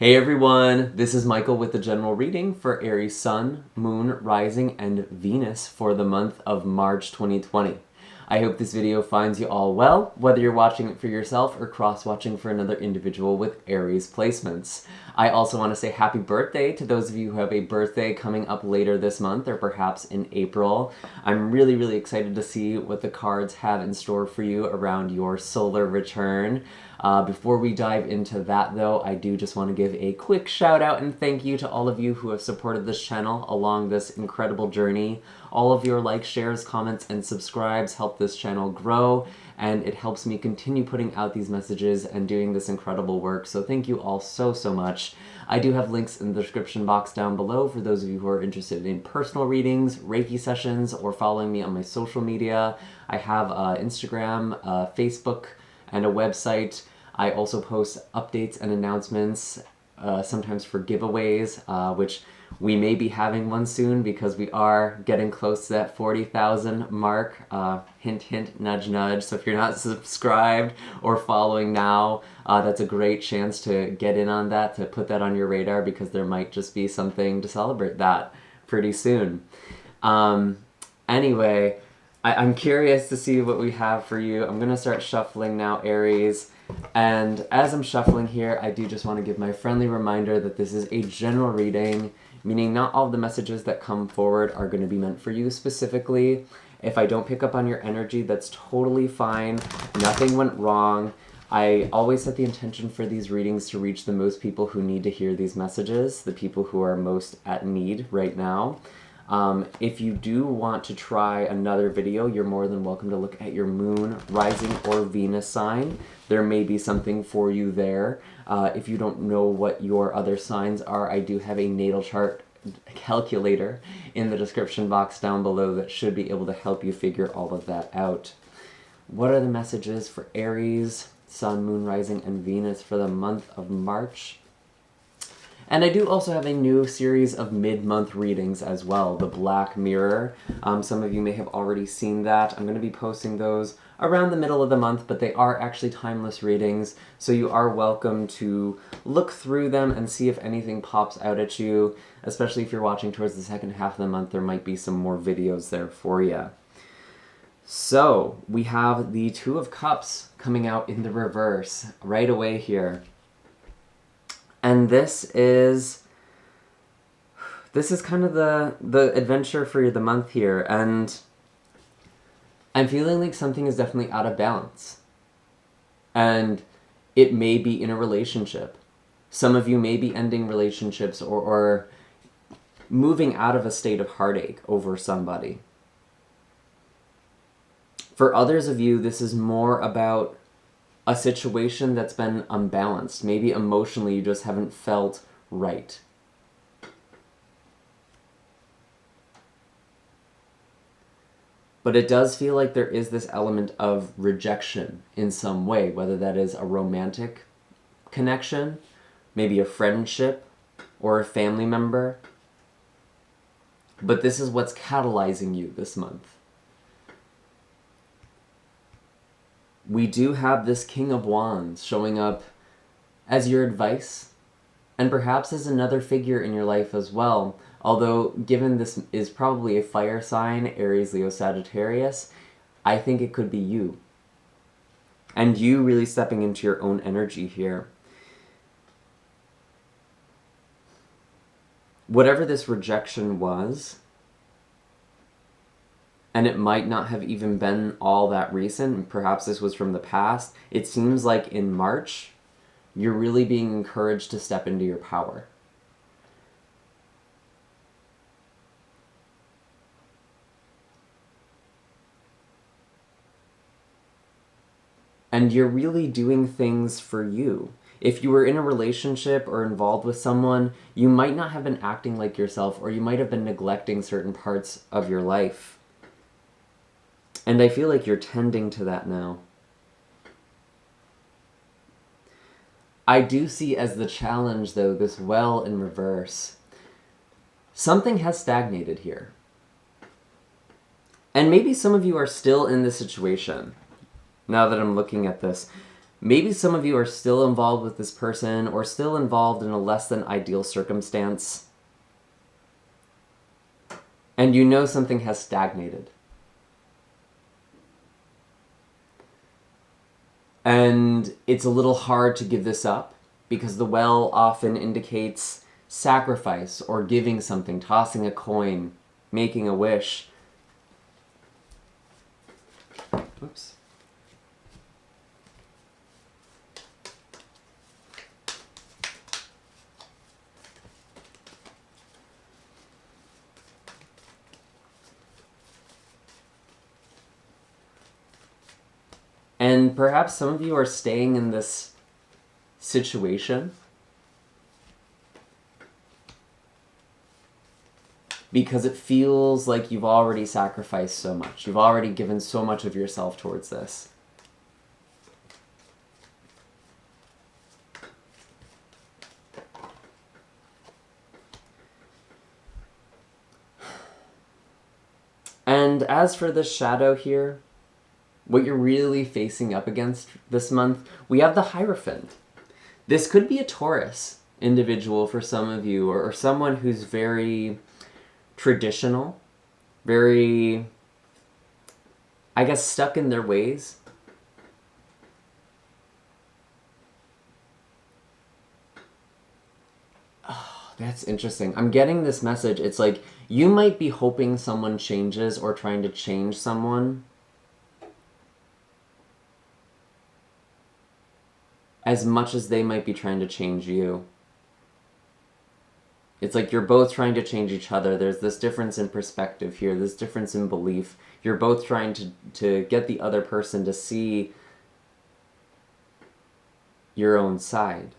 Hey everyone, this is Michael with the general reading for Aries Sun, Moon, Rising, and Venus for the month of March 2020. I hope this video finds you all well, whether you're watching it for yourself or cross-watching for another individual with Aries placements. I also want to say happy birthday to those of you who have a birthday coming up later this month or perhaps in April. I'm really excited to see what the cards have in store for you around your solar return. Before we dive into that though, I do just want to give a quick shout out and thank you to all of you who have supported this channel along this incredible journey. All of your likes, shares, comments, and subscribes help this channel grow, and it helps me continue putting out these messages and doing this incredible work, so thank you all so much. I do have links in the description box down below for those of you who are interested in personal readings, Reiki sessions, or following me on my social media. I have Instagram, Facebook, and a website. I also post updates and announcements, sometimes for giveaways, which we may be having one soon because we are getting close to that 40,000 mark. Hint, hint, nudge, nudge. So if you're not subscribed or following now, that's a great chance to get in on that, to put that on your radar, because there might just be something to celebrate that pretty soon. Anyway, I'm curious to see what we have for you. I'm going to start shuffling now, Aries. And as I'm shuffling here, I do just want to give my friendly reminder that this is a general reading, meaning not all of the messages that come forward are going to be meant for you specifically. If I don't pick up on your energy, that's totally fine. Nothing went wrong. I always set the intention for these readings to reach the most people who need to hear these messages, the people who are most at need right now. If you do want to try another video, you're more than welcome to look at your moon, rising, or Venus sign. There may be something for you there. If you don't know what your other signs are, I do have a natal chart calculator in the description box down below that should be able to help you figure all of that out. What are the messages for Aries, Sun, Moon, Rising, and Venus for the month of March? And I do also have a new series of mid-month readings as well, the Black Mirror. Some of you may have already seen that. I'm going to be posting those around the middle of the month, but they are actually timeless readings, so you are welcome to look through them and see if anything pops out at you, especially if you're watching towards the second half of the month. There might be some more videos there for you. So, we have the Two of Cups coming out in the reverse right away here. And this is kind of the adventure for the month here, and I'm feeling like something is definitely out of balance. And it may be in a relationship. Some of you may be ending relationships or moving out of a state of heartache over somebody. For others of you, this is more about a situation that's been unbalanced. Maybe emotionally you just haven't felt right. But it does feel like there is this element of rejection in some way, whether that is a romantic connection, maybe a friendship, or a family member. But this is what's catalyzing you this month. We do have this King of Wands showing up as your advice, and perhaps as another figure in your life as well. Although, given this is probably a fire sign, Aries, Leo, Sagittarius, I think it could be you. And you really stepping into your own energy here. Whatever this rejection was, and it might not have even been all that recent, perhaps this was from the past, it seems like in March, you're really being encouraged to step into your power. And you're really doing things for you. If you were in a relationship or involved with someone, you might not have been acting like yourself, or you might have been neglecting certain parts of your life. And I feel like you're tending to that now. I do see as the challenge, though, this well in reverse. Something has stagnated here. And maybe some of you are still in this situation, now that I'm looking at this. Maybe some of you are still involved with this person or still involved in a less than ideal circumstance. And you know something has stagnated. And it's a little hard to give this up because the well often indicates sacrifice or giving something, tossing a coin, making a wish. Oops. And perhaps some of you are staying in this situation because it feels like you've already sacrificed so much. You've already given so much of yourself towards this. And as for the shadow here, what you're really facing up against this month, we have the Hierophant. This could be a Taurus individual for some of you, or someone who's very traditional, very, I guess, stuck in their ways. Oh, that's interesting. I'm getting this message. It's like you might be hoping someone changes or trying to change someone as much as they might be trying to change you. It's like you're both trying to change each other. There's this difference in perspective here, this difference in belief. You're both trying to get the other person to see your own side.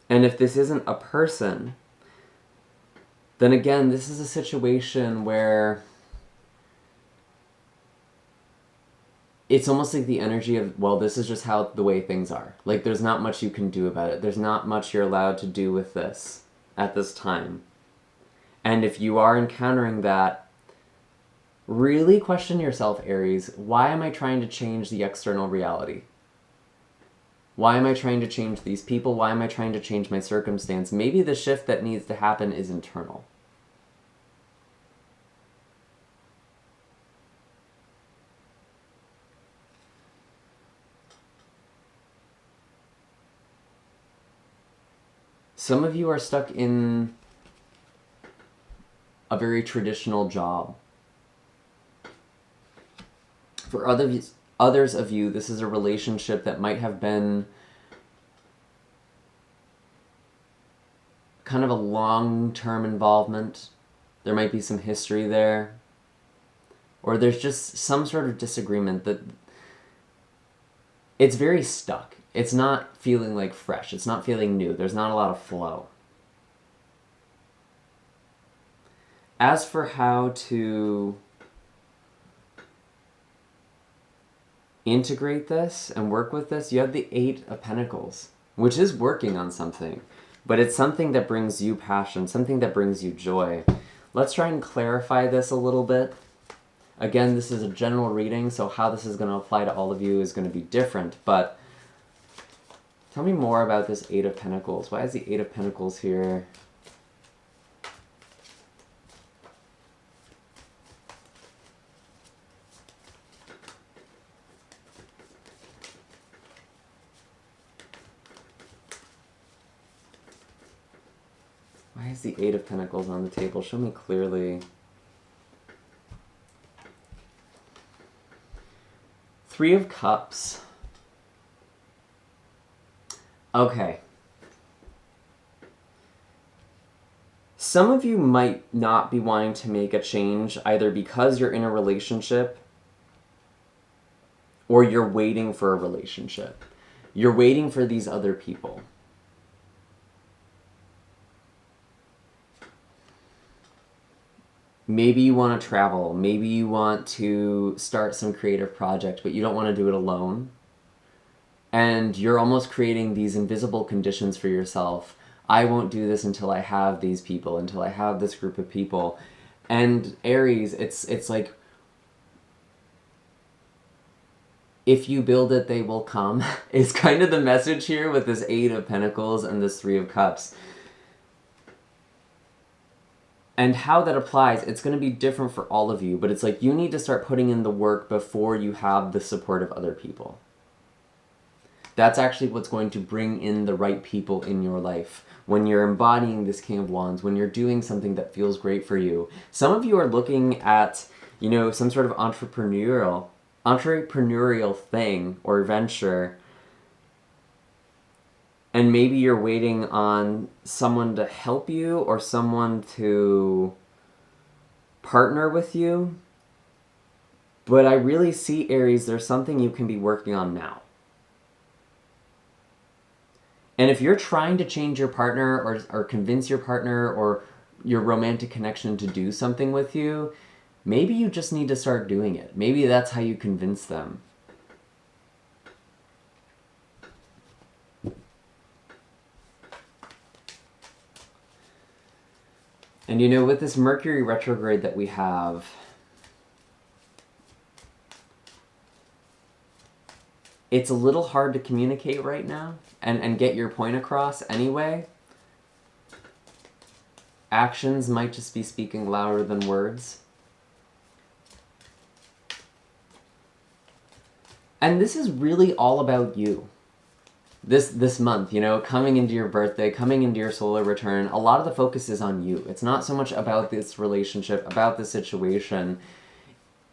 And if this isn't a person, then again, this is a situation where it's almost like the energy of, well, this is just how the way things are. Like, there's not much you can do about it. There's not much you're allowed to do with this at this time. And if you are encountering that, really question yourself, Aries. Why am I trying to change the external reality? Why am I trying to change these people? Why am I trying to change my circumstance? Maybe the shift that needs to happen is internal. Some of you are stuck in a very traditional job. For others of you, this is a relationship that might have been kind of a long-term involvement. There might be some history there. Or there's just some sort of disagreement that it's very stuck. It's not feeling like fresh. It's not feeling new. There's not a lot of flow. As for how to integrate this and work with this, you have the Eight of Pentacles, which is working on something, but it's something that brings you passion, something that brings you joy. Let's try and clarify this a little bit. Again, this is a general reading, so how this is going to apply to all of you is going to be different, but tell me more about this Eight of Pentacles. Why is the Eight of Pentacles here? Why is the Eight of Pentacles on the table? Show me clearly. Three of Cups. Okay. Some of you might not be wanting to make a change either because you're in a relationship or you're waiting for a relationship. You're waiting for these other people. Maybe you want to travel. Maybe you want to start some creative project, but you don't want to do it alone. And you're almost creating these invisible conditions for yourself I won't do this until I have these people, until I have this group of people. And Aries, it's like, if you build it, they will come, is kind of the message here with this 8 of Pentacles and this 3 of Cups. And how that applies, it's going to be different for all of you, but it's like you need to start putting in the work before you have the support of other people. That's actually what's going to bring in the right people in your life. When you're embodying this King of Wands, when you're doing something that feels great for you. Some of you are looking at, you know, some sort of entrepreneurial thing or venture, and maybe you're waiting on someone to help you or someone to partner with you. But I really see, Aries, there's something you can be working on now. And if you're trying to change your partner or convince your partner or your romantic connection to do something with you, maybe you just need to start doing it. Maybe that's how you convince them. And you know, with this Mercury retrograde that we have, it's a little hard to communicate right now and get your point across anyway. Actions might just be speaking louder than words. And this is really all about you. This month, you know, coming into your birthday, coming into your solar return, a lot of the focus is on you. It's not so much about this relationship, about the situation.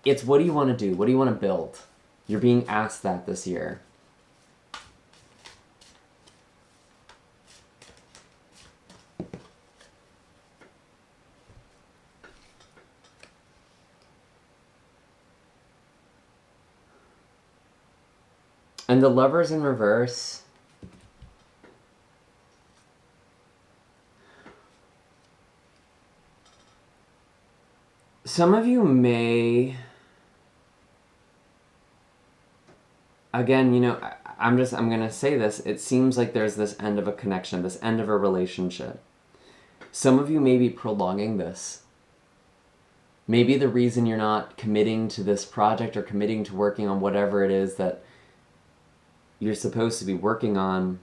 It's what do you want to do? What do you want to build? You're being asked that this year. And the Lovers in reverse. Some of you may, again, you know, I'm going to say this. It seems like there's this end of a connection, this end of a relationship. Some of you may be prolonging this. Maybe the reason you're not committing to this project or committing to working on whatever it is that you're supposed to be working on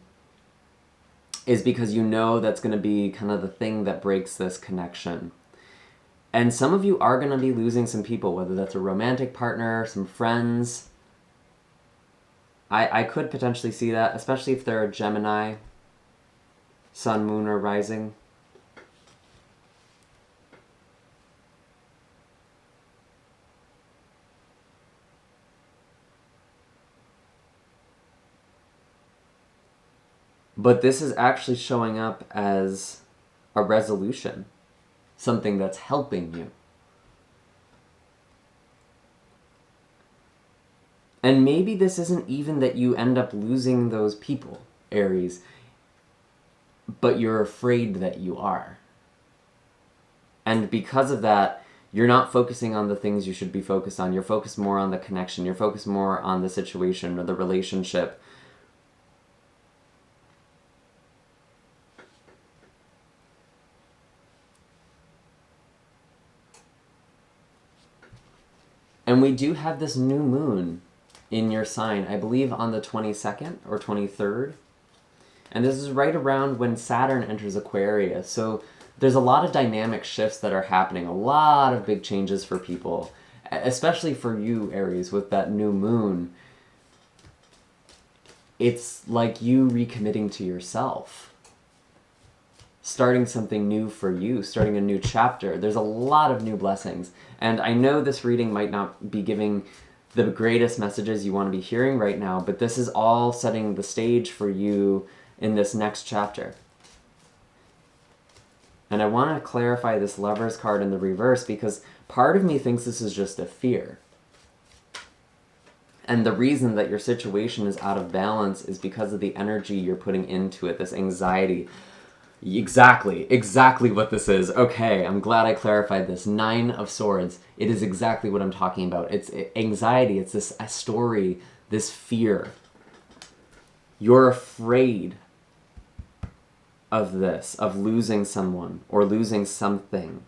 is because you know that's going to be kind of the thing that breaks this connection. And some of you are going to be losing some people, whether that's a romantic partner, some friends. I could potentially see that, especially if they're a Gemini, Sun, Moon, or Rising. But this is actually showing up as a resolution, something that's helping you. And maybe this isn't even that you end up losing those people, Aries, but you're afraid that you are. And because of that, you're not focusing on the things you should be focused on. You're focused more on the connection. You're focused more on the situation or the relationship. And we do have this new moon in your sign, I believe on the 22nd or 23rd. And this is right around when Saturn enters Aquarius. So there's a lot of dynamic shifts that are happening, a lot of big changes for people, especially for you, Aries, with that new moon. It's like you recommitting to yourself. Starting something new for you, starting a new chapter. There's a lot of new blessings. And I know this reading might not be giving the greatest messages you want to be hearing right now, but this is all setting the stage for you in this next chapter. And I want to clarify this Lovers card in the reverse because part of me thinks this is just a fear. And the reason that your situation is out of balance is because of the energy you're putting into it, this anxiety. Exactly what this is. Okay, I'm glad I clarified this. 9 of Swords. It is exactly what I'm talking about. It's anxiety. It's this story, this fear. You're afraid. of this, of losing someone or losing something.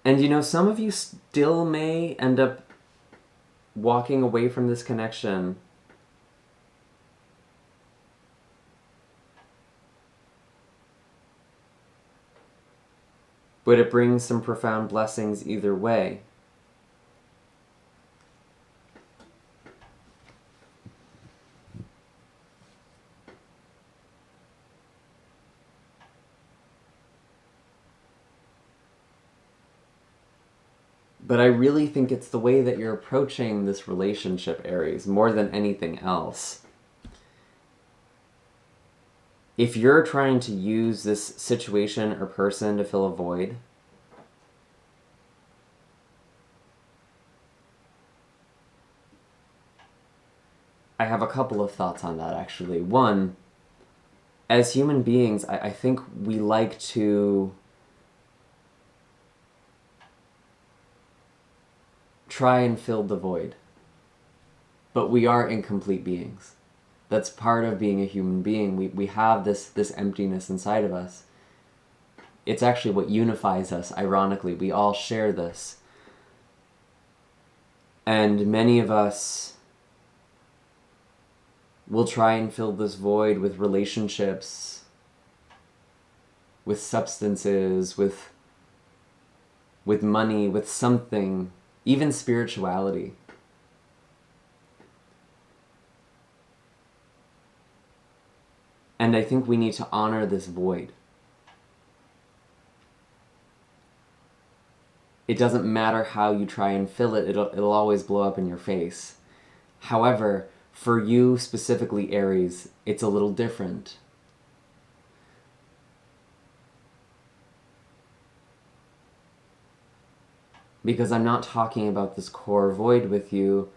And you know, some of you still may end up walking away from this connection but it brings some profound blessings either way. But I really think it's the way that you're approaching this relationship, Aries, more than anything else. If you're trying to use this situation or person to fill a void, I have a couple of thoughts on that, actually. One, as human beings, I think we like to try and fill the void. But we are incomplete beings. That's part of being a human being. We have this emptiness inside of us. It's actually what unifies us, ironically. We all share this. And many of us will try and fill this void with relationships, with substances, with money, with something, even spirituality. And I think we need to honor this void. It doesn't matter how you try and fill it, it'll always blow up in your face. However, for you specifically, Aries, it's a little different. Because I'm not talking about this core void with you.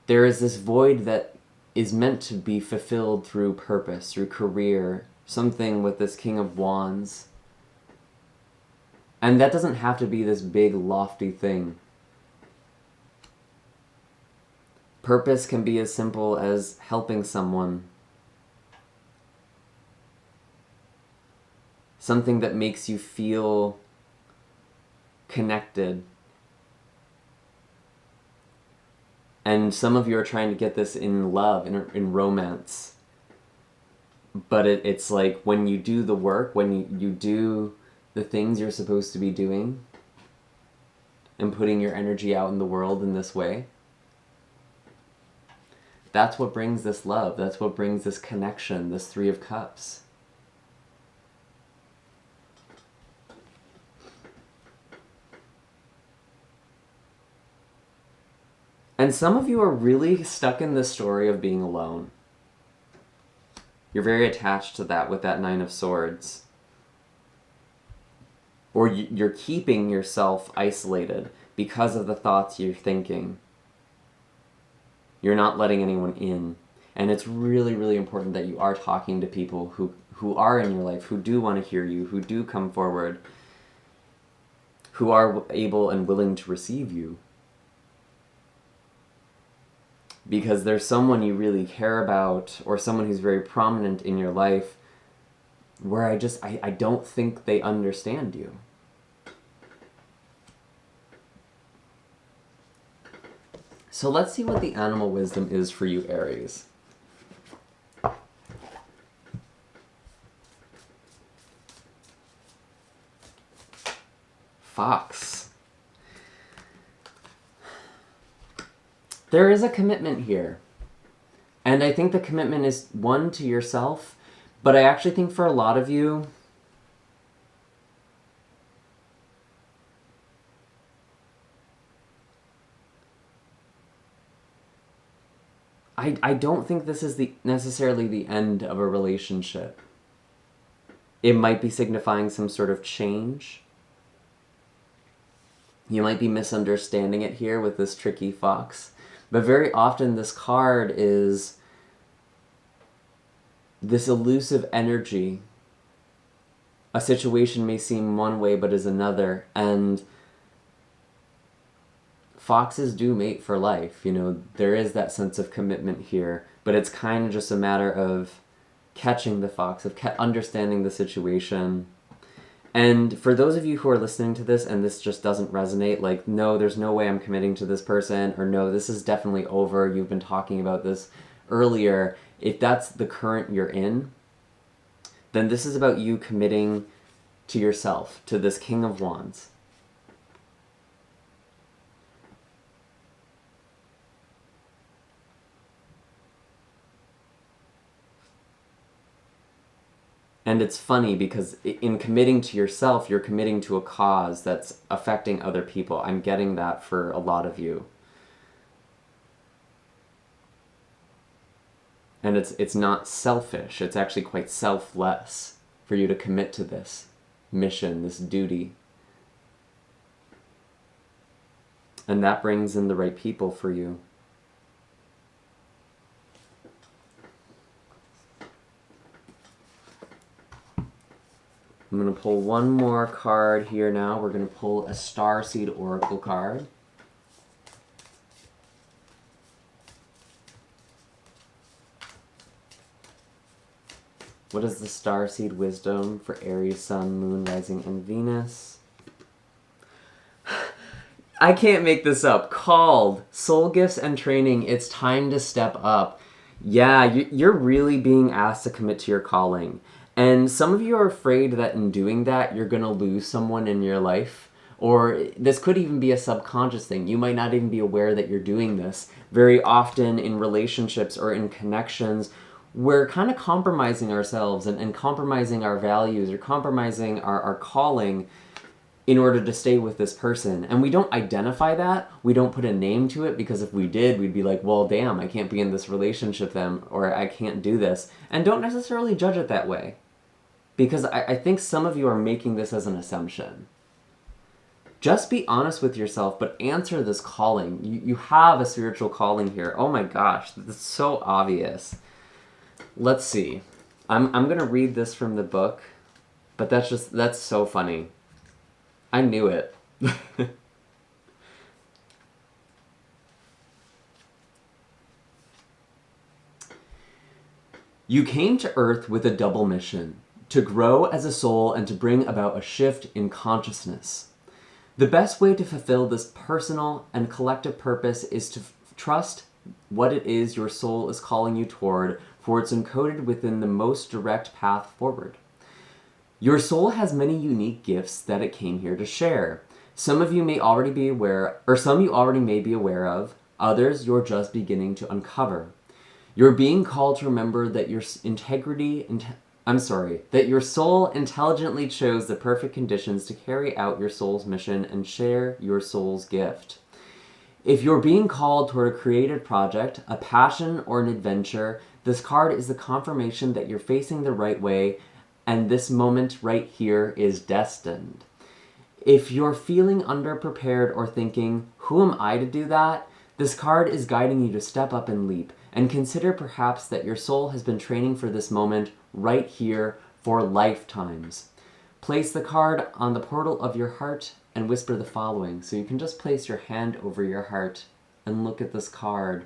There is this void that is meant to be fulfilled through purpose, through career, something with this King of Wands. And that doesn't have to be this big, lofty thing. Purpose can be as simple as helping someone. Something that makes you feel connected. And some of you are trying to get this in love, in romance. But it's like when you do the work, when you do the things you're supposed to be doing, and putting your energy out in the world in this way, that's what brings this love. That's what brings this connection, this Three of Cups. And some of you are really stuck in this story of being alone. You're very attached to that with that Nine of Swords. Or you're keeping yourself isolated because of the thoughts you're thinking. You're not letting anyone in. And it's really, really important that you are talking to people who are in your life, who do want to hear you, who do come forward, who are able and willing to receive you. Because there's someone you really care about, or someone who's very prominent in your life, where I don't think they understand you. So let's see what the animal wisdom is for you, Aries. Fox. There is a commitment here. And I think the commitment is, one, to yourself, but I actually think for a lot of you, I don't think this is necessarily the end of a relationship. It might be signifying some sort of change. You might be misunderstanding it here with this tricky fox. But very often this card is this elusive energy. A situation may seem one way but is another. And foxes do mate for life. You know, there is that sense of commitment here, but it's kind of just a matter of catching the fox, of understanding the situation. And for those of you who are listening to this and this just doesn't resonate, like, no, there's no way I'm committing to this person, or no, this is definitely over, you've been talking about this earlier, if that's the current you're in, then this is about you committing to yourself, to this King of Wands. And it's funny because in committing to yourself, you're committing to a cause that's affecting other people. I'm getting that for a lot of you. And it's not selfish. It's actually quite selfless for you to commit to this mission, this duty. And that brings in the right people for you. I'm going to pull one more card here now. We're going to pull a Starseed Oracle card. What is the Starseed wisdom for Aries, Sun, Moon, Rising, and Venus? I can't make this up. Called Soul Gifts and Training. It's time to step up. Yeah, you're really being asked to commit to your calling. And some of you are afraid that in doing that, you're going to lose someone in your life. Or this could even be a subconscious thing. You might not even be aware that you're doing this. Very often in relationships or in connections, we're kind of compromising ourselves and compromising our values or compromising our calling in order to stay with this person. And we don't identify that. We don't put a name to it, because if we did, we'd be like, well, damn, I can't be in this relationship then, or I can't do this. And don't necessarily judge it that way, because I think some of you are making this as an assumption. Just be honest with yourself, but answer this calling. You have a spiritual calling here. Oh my gosh, that's so obvious. Let's see. I'm going to read this from the book, but that's so funny. I knew it. You came to Earth with a double mission: to grow as a soul and to bring about a shift in consciousness. The best way to fulfill this personal and collective purpose is to trust what it is your soul is calling you toward, for it's encoded within the most direct path forward. Your soul has many unique gifts that it came here to share. Some of you may already be aware, or some you already may be aware of, others you're just beginning to uncover. You're being called to remember that your that your soul intelligently chose the perfect conditions to carry out your soul's mission and share your soul's gift. If you're being called toward a creative project, a passion, or an adventure, this card is the confirmation that you're facing the right way, and this moment right here is destined. If you're feeling underprepared or thinking, who am I to do that? This card is guiding you to step up and leap, and consider perhaps that your soul has been training for this moment right here for lifetimes. Place the card on the portal of your heart and whisper the following. So you can just place your hand over your heart and look at this card.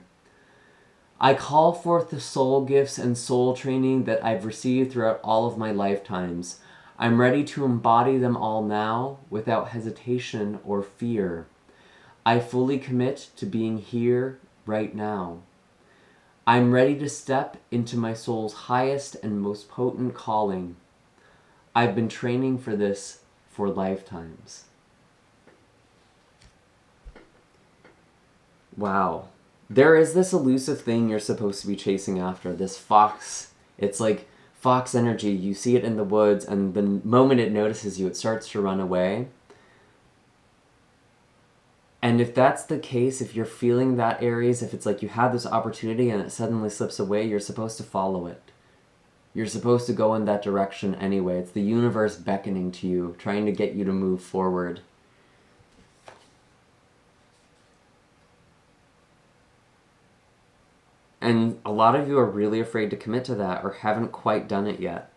I call forth the soul gifts and soul training that I've received throughout all of my lifetimes. I'm ready to embody them all now without hesitation or fear. I fully commit to being here right now. I'm ready to step into my soul's highest and most potent calling. I've been training for this for lifetimes. Wow. There is this elusive thing you're supposed to be chasing after, this fox. It's like fox energy. You see it in the woods, and the moment it notices you, it starts to run away. And if that's the case, if you're feeling that, Aries, if it's like you had this opportunity and it suddenly slips away, you're supposed to follow it. You're supposed to go in that direction anyway. It's the universe beckoning to you, trying to get you to move forward. And a lot of you are really afraid to commit to that or haven't quite done it yet.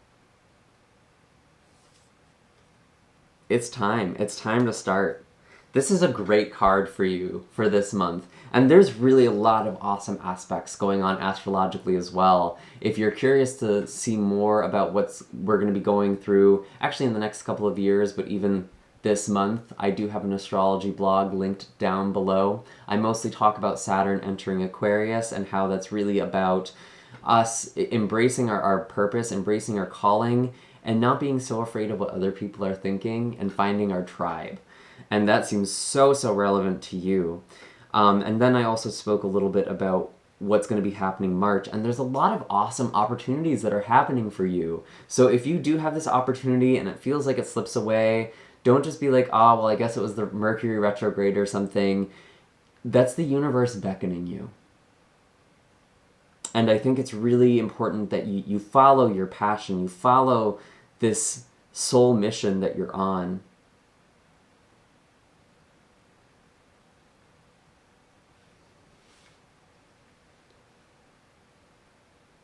It's time. It's time to start. This is a great card for you for this month. And there's really a lot of awesome aspects going on astrologically as well. If you're curious to see more about we're going to be going through, actually in the next couple of years, but even this month, I do have an astrology blog linked down below. I mostly talk about Saturn entering Aquarius and how that's really about us embracing our purpose, embracing our calling, and not being so afraid of what other people are thinking, and finding our tribe. And that seems so relevant to you. And then I also spoke a little bit about what's going to be happening March, and there's a lot of awesome opportunities that are happening for you. So if you do have this opportunity and it feels like it slips away, don't just be like, oh, well, I guess it was the Mercury retrograde or something. That's the universe beckoning you. And I think it's really important that you follow your passion, you follow this soul mission that you're on.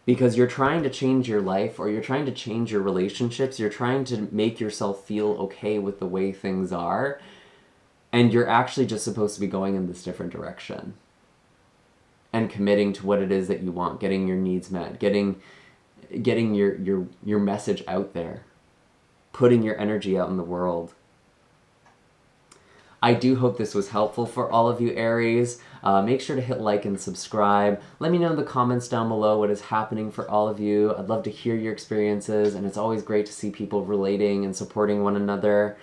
Because you're trying to change your life, or you're trying to change your relationships, you're trying to make yourself feel okay with the way things are, and you're actually just supposed to be going in this different direction. And committing to what it is that you want, getting your needs met, getting your message out there, putting your energy out in the world. I do hope this was helpful for all of you Aries. Make sure to hit like and subscribe. Let me know in the comments down below what is happening for all of you. I'd love to hear your experiences, and it's always great to see people relating and supporting one another.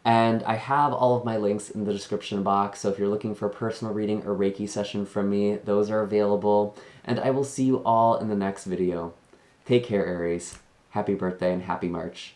And I have all of my links in the description box, so if you're looking for a personal reading or Reiki session from me, those are available. And I will see you all in the next video. Take care, Aries. Happy birthday and happy March.